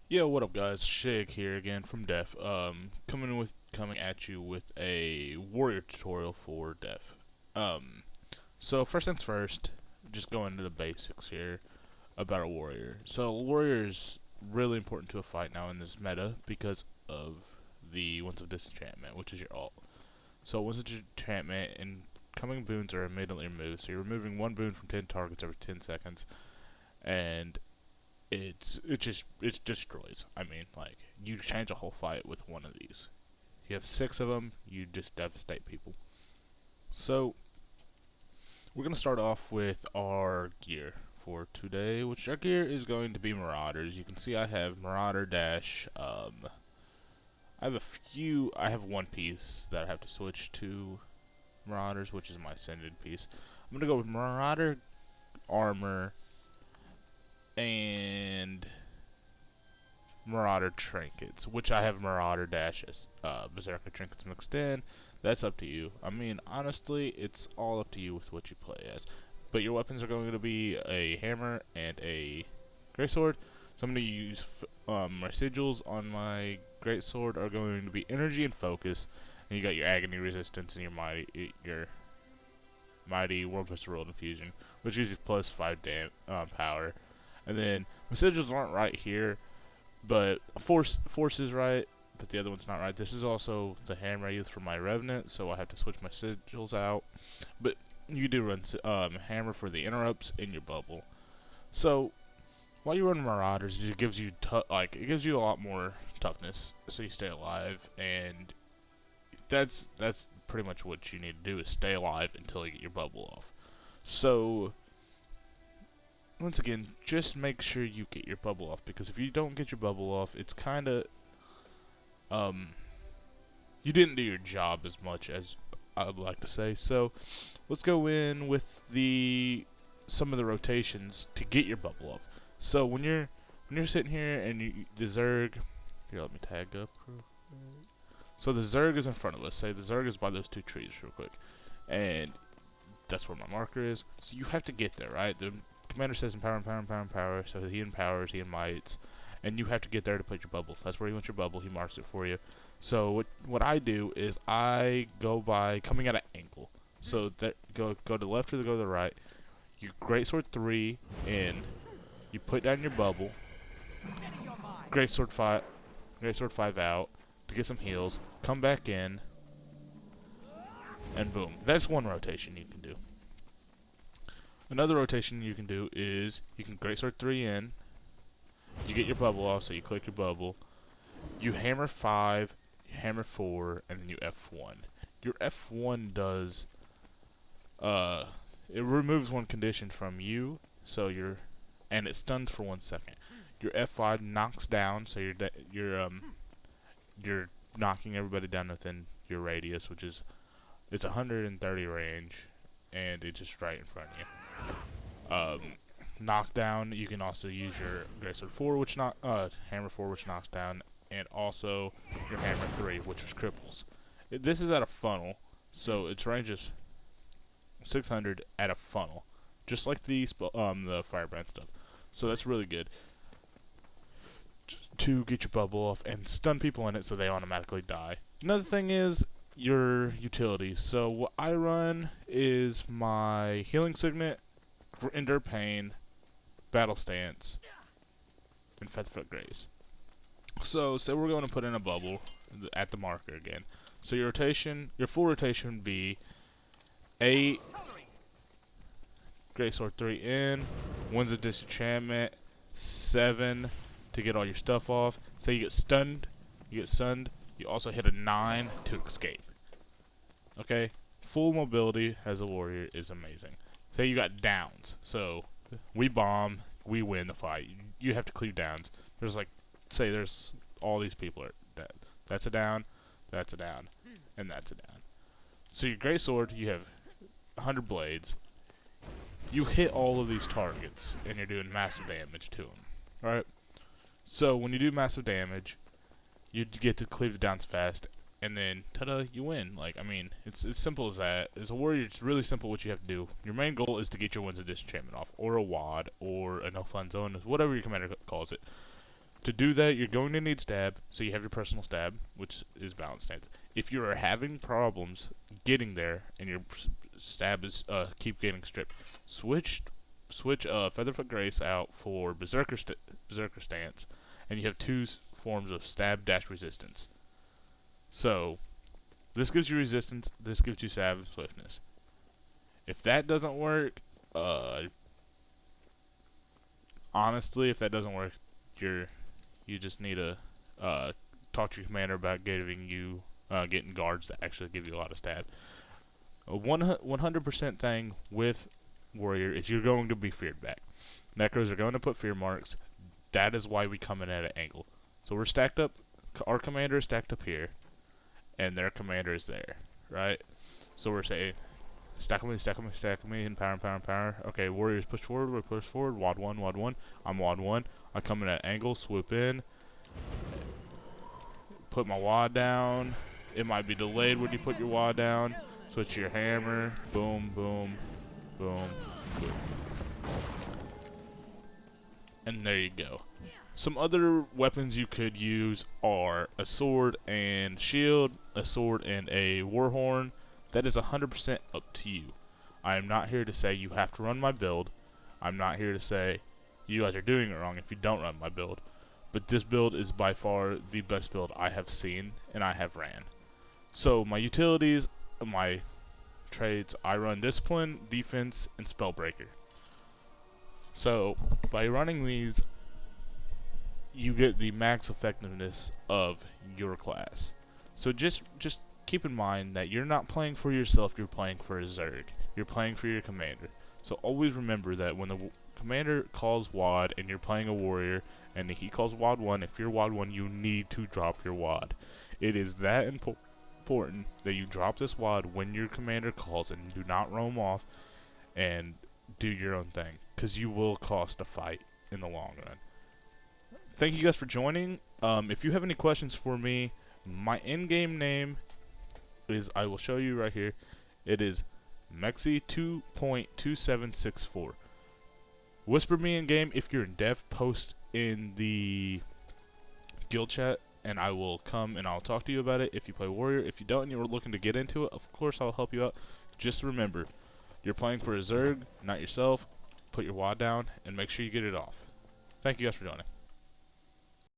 Yo, what up, guys? Shig here again from Def. Coming at you with a warrior tutorial for Def. So first things first, just go into the basics here about a warrior. So a warrior is really important to a fight now in this meta because of the Winds of Disenchantment, which is your ult. So Winds of Disenchantment and coming boons are immediately removed. So you're removing one boon from 10 targets every 10 seconds, and it destroys. I mean, like, you change a whole fight with one of these. You have 6 of them, you just devastate people. So we're gonna start off with our gear for today, which our gear is going to be Marauders. You can see I have Marauder dash. I have one piece that I have to switch to Marauders, which is my Ascended piece. I'm gonna go with Marauder armor and Marauder trinkets, which I have Marauder dashes, Berserker trinkets mixed in. That's up to you. I mean, honestly, it's all up to you with what you play as. But your weapons are going to be a hammer and a greatsword. So I'm going to use my sigils on my greatsword are going to be energy and focus, and you got your agony resistance and your mighty Whirlpool World Infusion, which gives you plus 5 power. And then my sigils aren't right here, but force is right, but the other one's not right. This is also the hammer I use for my Revenant, so I have to switch my sigils out. But you do run hammer for the interrupts in your bubble. So while you run Marauders, it gives you a lot more toughness, so you stay alive, and that's pretty much what you need to do is stay alive until you get your bubble off. So once again, just make sure you get your bubble off, because if you don't get your bubble off, it's kinda you didn't do your job as much as I would like to say. So let's go in with some of the rotations to get your bubble off. So when you're sitting here and the Zerg, here, let me tag up real quick. So the Zerg is in front of us. Say the Zerg is by those 2 trees real quick, and that's where my marker is. So you have to get there, right? The commander says empower, empower, empower, empower, so he empowers, he mites, and you have to get there to put your bubble. That's where you want your bubble, he marks it for you. So what I do is I go by coming at an angle. So that go to the left or go to the right. You greatsword 3 in, you put down your bubble, greatsword 5 out to get some heals, come back in, and boom. That's one rotation you can do. Another rotation you can do is you can greatsword 3 in, you get your bubble off, so you click your bubble, you hammer 5, you hammer 4, and then you F1. Your F1 does it removes one condition from you, so and it stuns for 1 second. Your F5 knocks down, so you're knocking everybody down within your radius, which is it's 130 range, and it's just right in front of you. Knockdown, you can also use your greatsword 4, hammer 4, which knocks down, and also your hammer 3, which cripples. This is at a funnel, so its range is 600 at a funnel, just like the firebrand stuff. So that's really good to get your bubble off and stun people in it, so they automatically die. Another thing is your utilities. So what I run is my healing signet, endure pain, battle stance, and featherfoot grace. So say we're going to put in a bubble at the marker again. So your full rotation would be 8 greatsword 3 in, Winds of Disenchantment 7 to get all your stuff off. Say you get stunned, you also hit a 9 to escape. Okay? Full mobility as a warrior is amazing. Say you got downs, so we bomb, we win the fight. You have to clear downs. There's all these people are dead. That's a down, and that's a down. So your greatsword, you have 100 blades. You hit all of these targets, and you're doing massive damage to them. Alright? So when you do massive damage, you get to cleave the downs fast, and then, ta-da, you win. Like, I mean, it's as simple as that. As a warrior, it's really simple what you have to do. Your main goal is to get your Winds of Disenchantment off, or a WAD, or a no-fun zone, whatever your commander calls it. To do that, you're going to need stab, so you have your personal stab, which is balance stance. If you are having problems getting there and your stab is keep getting stripped, switch Featherfoot Grace out for Berserker Stance, and you have two forms of stab dash resistance. So this gives you resistance, this gives you stab and swiftness. If that doesn't work, honestly, if that doesn't work, you just need to talk to your commander about giving you getting guards that actually give you a lot of stab. A 100% thing with warrior is you're going to be feared back. Necros are going to put fear marks. That is why we come in at an angle. So we're stacked up. Our commander is stacked up here, and their commander is there, right? So we're saying, stack me, stack me, stack me, and power. Okay, warriors push forward, we push forward, wad one. I'm wad one. I come in at an angle, swoop in, put my wad down. It might be delayed when you put your wad down. Switch your hammer, boom, boom, boom, boom. And there you go. Some other weapons you could use are a sword and shield, a sword and a warhorn. That is 100% up to you. I am not here to say you have to run my build. I'm not here to say you guys are doing it wrong if you don't run my build. But this build is by far the best build I have seen and I have ran. So my utilities, my trades, I run Discipline, Defense, and Spellbreaker. So by running these, you get the max effectiveness of your class. So just keep in mind that you're not playing for yourself, you're playing for a Zerg. You're playing for your commander. So always remember that when the commander calls WAD and you're playing a warrior and he calls WAD 1, if you're WAD 1, you need to drop your WAD. It is that important that you drop this WAD when your commander calls and do not roam off and do your own thing, because you will cost a fight in the long run. Thank you guys for joining. If you have any questions for me, my in-game name is, I will show you right here, it is Mexi 2.2764. Whisper me in game. If you're in dev, post in the guild chat and I will come and I'll talk to you about it if you play warrior. If you don't and you're looking to get into it, of course I'll help you out. Just remember, you're playing for a Zerg, not yourself. Put your WAD down and make sure you get it off. Thank you guys for joining.